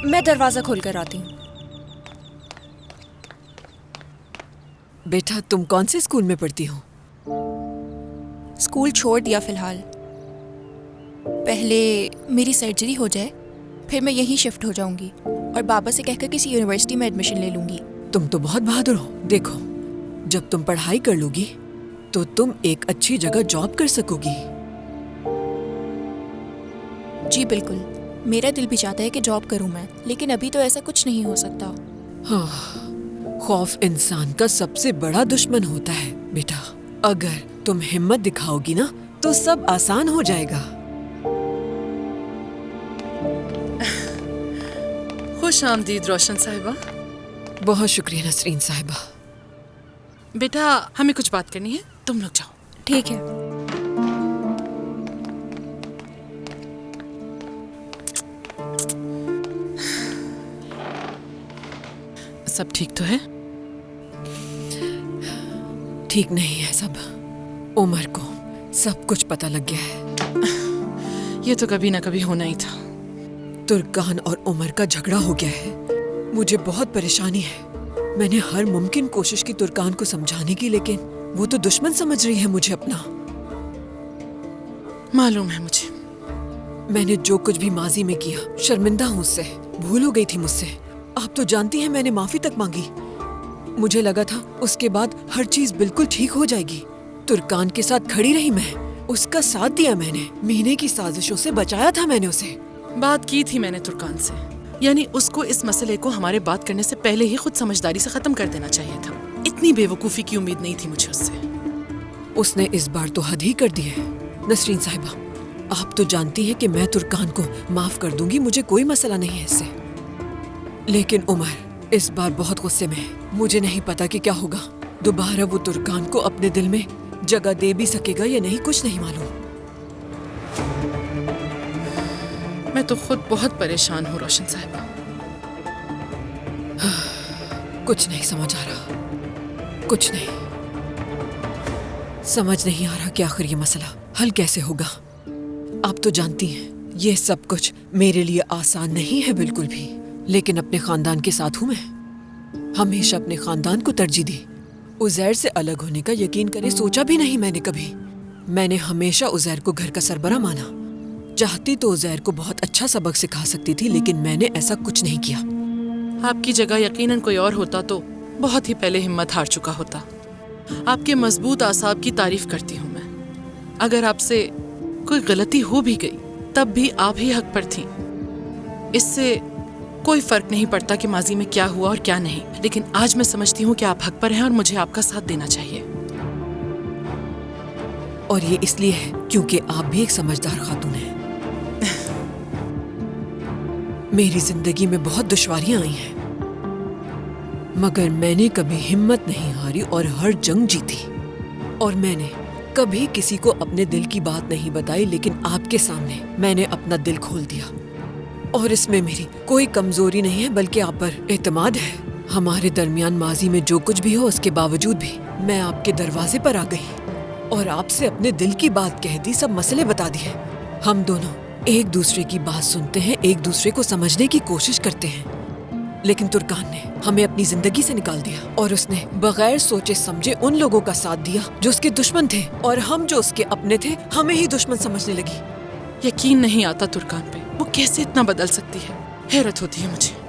میں دروازہ کھول کر آتی ہوں۔ بیٹا تم کون سے اسکول میں پڑھتی ہو؟ اسکول چھوڑ دیا فی الحال، پہلے میری سرجری ہو جائے پھر میں یہیں شفٹ ہو جاؤں گی اور بابا سے کہہ کر کسی یونیورسٹی میں ایڈمیشن لے لوں گی۔ تم تو بہت بہادر ہو۔ دیکھو جب تم پڑھائی کر لو گی تو تم ایک اچھی جگہ جاب کر سکو گی۔ جی بالکل، میرا دل بھی چاہتا ہے کہ جاب کروں میں، لیکن ابھی تو ایسا کچھ نہیں ہو سکتا۔ ہاں، خوف انسان کا سب سے بڑا دشمن ہوتا ہے بیٹا۔ اگر تم ہمت دکھاؤ گی نا تو سب آسان ہو جائے گا۔ خوش آمدید روشن صاحبہ۔ بہت شکریہ نسرین صاحبہ۔ بیٹا ہمیں کچھ بات کرنی ہے، تم لوگ جاؤ۔ ٹھیک ہے۔ سب ٹھیک تو ہے؟ ٹھیک نہیں ہے سب، عمر کو سب کچھ پتہ لگ گیا ہے۔ یہ تو کبھی نہ کبھی ہونا ہی تھا۔ ترکان اور عمر کا جھگڑا ہو گیا ہے، مجھے بہت پریشانی ہے۔ میں نے ہر ممکن کوشش کی ترکان کو سمجھانے کی، لیکن وہ تو دشمن سمجھ رہی ہے مجھے اپنا۔ معلوم ہے مجھے۔ میں نے جو کچھ بھی ماضی میں کیا شرمندہ ہوں، اس سے بھول ہو گئی تھی مجھ سے۔ آپ تو جانتی ہیں میں نے معافی تک مانگی۔ مجھے لگا تھا اس کے بعد ہر چیز بالکل ٹھیک ہو جائے گی۔ ترکان کے ساتھ کھڑی رہی میں، اس کا ساتھ دیا میں نے، مینے کی سازشوں سے بچایا تھا میں نے اسے۔ بات کی تھی میں نے ترکان سے، یعنی اس کو اس مسئلے کو ہمارے بات کرنے سے پہلے ہی خود سمجھداری سے ختم کر دینا چاہیے تھا۔ اتنی بے وقوفی کی امید نہیں تھی مجھے اس سے۔ اس نے اس بار تو حد ہی کر دی ہے۔ نسرین صاحبہ، آپ تو جانتی ہیں کہ میں ترکان کو معاف کر دوں گی، مجھے کوئی مسئلہ نہیں ہے اس سے، لیکن عمر اس بار بہت غصے میں ہے۔ مجھے نہیں پتا کہ کیا ہوگا، دوبارہ وہ ترکان کو اپنے دل میں جگہ دے بھی سکے گا یا نہیں، کچھ نہیں معلوم۔ میں تو خود بہت پریشان ہوں روشن صاحبہ۔ کچھ نہیں سمجھ آ رہا، کچھ نہیں سمجھ نہیں آ رہا کہ آخر یہ مسئلہ حل کیسے ہوگا۔ آپ تو جانتی ہیں یہ سب کچھ میرے لیے آسان نہیں ہے بالکل بھی، لیکن اپنے خاندان کے ساتھ ہوں میں، ہمیشہ اپنے خاندان کو ترجیح دی۔ عزیر سے الگ ہونے کا یقین کرے سوچا بھی نہیں میں نے کبھی۔ میں نے ہمیشہ عزیر کو گھر کا سربراہ مانا، چاہتی تو عزیر کو بہت اچھا سبق سکھا سکتی تھی، لیکن میں نے ایسا کچھ نہیں کیا۔ آپ کی جگہ یقیناً کوئی اور ہوتا تو بہت ہی پہلے ہمت ہار چکا ہوتا۔ آپ کے مضبوط اعصاب کی تعریف کرتی ہوں میں۔ اگر آپ سے کوئی غلطی ہو بھی گئی تب بھی آپ ہی حق پر تھیں۔ اس سے کوئی فرق نہیں پڑتا کہ ماضی میں کیا ہوا اور کیا نہیں، لیکن آج میں سمجھتی ہوں کہ آپ حق پر ہیں اور مجھے آپ کا ساتھ دینا چاہیے۔ اور یہ اس لیے ہے کیونکہ آپ بھی ایک سمجھدار خاتون ہیں۔ میری زندگی میں بہت دشواریاں آئی ہیں، مگر میں نے کبھی ہمت نہیں ہاری اور ہر جنگ جیتی، اور میں نے کبھی کسی کو اپنے دل کی بات نہیں بتائی، لیکن آپ کے سامنے میں نے اپنا دل کھول دیا، اور اس میں میری کوئی کمزوری نہیں ہے بلکہ آپ پر اعتماد ہے۔ ہمارے درمیان ماضی میں جو کچھ بھی ہو اس کے باوجود بھی میں آپ کے دروازے پر آ گئی اور آپ سے اپنے دل کی بات کہہ دی، سب مسئلے بتا دیے۔ ہم دونوں ایک دوسرے کی بات سنتے ہیں، ایک دوسرے کو سمجھنے کی کوشش کرتے ہیں، لیکن ترکان نے ہمیں اپنی زندگی سے نکال دیا، اور اس نے بغیر سوچے سمجھے ان لوگوں کا ساتھ دیا جو اس کے دشمن تھے، اور ہم جو اس کے اپنے تھے ہمیں ہی دشمن سمجھنے لگی۔ یقین نہیں آتا ترکان پہ، وہ کیسے اتنا بدل سکتی ہے، حیرت ہوتی ہے مجھے۔